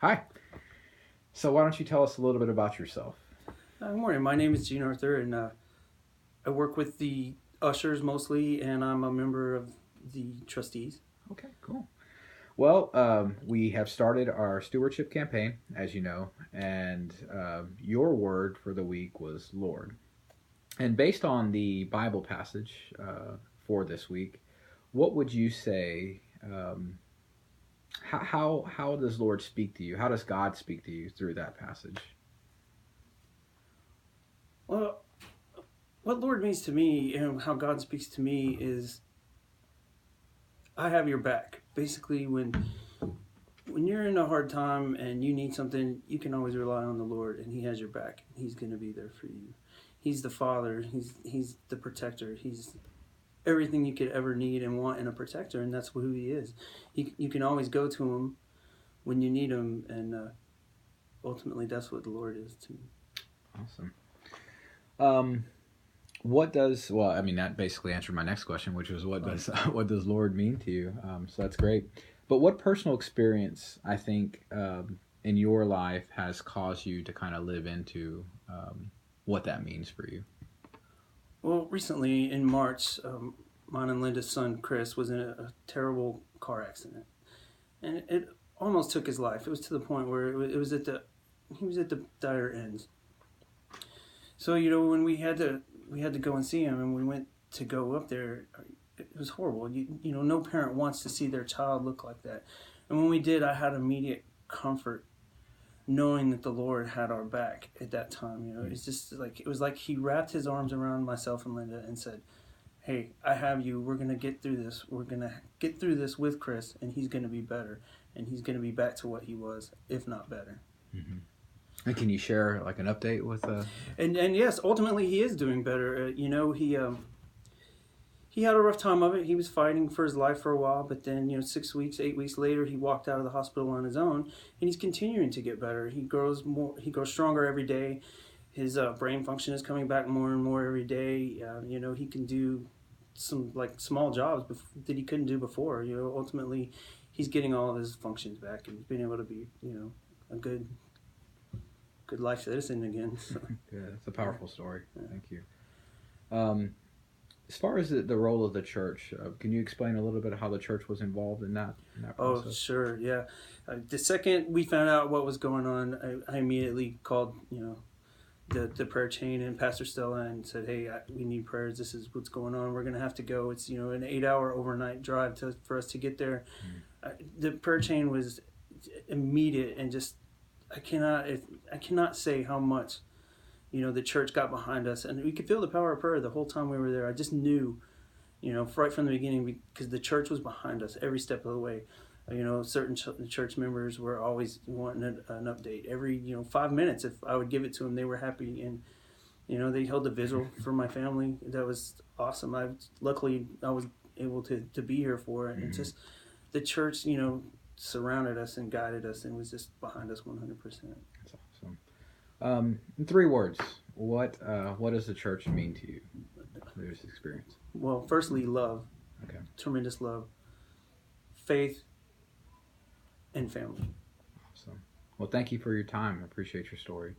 Hi. So why don't you tell us a little bit about yourself? Good morning. My name is Gene Arthur, and I work with the ushers mostly, and I'm a member of the trustees. Okay, cool. Well, we have started our stewardship campaign, as you know, and your word for the week was Lord. And based on the Bible passage for this week, what would you say? How does Lord speak to you? How does God speak to you through that passage? Well, what Lord means to me and how God speaks to me is I have your back. Basically, when you're in a hard time and you need something, you can always rely on the Lord, and He has your back. He's going to be there for you. He's the Father. He's the protector. He's everything you could ever need and want in a protector, and that's who He is. You can always go to Him when you need Him, and ultimately, that's what the Lord is to me. Awesome. Um, what does well? I mean, that basically answered my next question, which was what does what does Lord mean to you? So that's great. But what personal experience I think in your life has caused you to kind of live into what that means for you? Well, recently in March, mine and Linda's son Chris was in a terrible car accident, and it almost took his life. It was to the point where it was at the he was at the dire ends. So when we had to go and see him, and we went to go up there. It was horrible. No parent wants to see their child look like that. And when we did, I had immediate comfort knowing that the Lord had our back at that time. It's just like it was like He wrapped His arms around myself and Linda and said, "Hey, I have you. We're gonna get through this. We're gonna get through this with Chris, and he's gonna be better, and he's gonna be back to what he was, if not better." Mm-hmm. And can you share like an update with? And yes, ultimately he is doing better. He had a rough time of it. He was fighting for his life for a while, but then 6 weeks, 8 weeks later, he walked out of the hospital on his own, and he's continuing to get better. He grows more. He grows stronger every day. His brain function is coming back more and more every day. He can do some like small jobs that he couldn't do before. Ultimately, he's getting all of his functions back and being able to be a good life citizen again. So, Yeah, it's a yeah, powerful story. yeah. Thank you. Um, as far as the role of the church, can you explain a little bit how the church was involved in that Oh, process? sure, yeah. The second we found out what was going on, I immediately called the prayer chain and Pastor Stella and said, "Hey, we need prayers. This is what's going on. We're gonna have to go. It's an 8 hour overnight drive for us to get there." The prayer chain was immediate and just I cannot say how much the church got behind us, and we could feel the power of prayer the whole time we were there. I just knew, right from the beginning, because the church was behind us every step of the way. Certain church members were always wanting an update every 5 minutes. If I would give it to them, they were happy, and they held a vigil for my family. That was awesome. Luckily I was able to be here for it, and Mm-hmm. just the church, surrounded us and guided us and was just behind us 100%. That's awesome. In three words, what does the church mean to you through this experience? Well, firstly, love, Okay, tremendous love, faith, and family. awesome. Well, thank you for your time. I appreciate your story.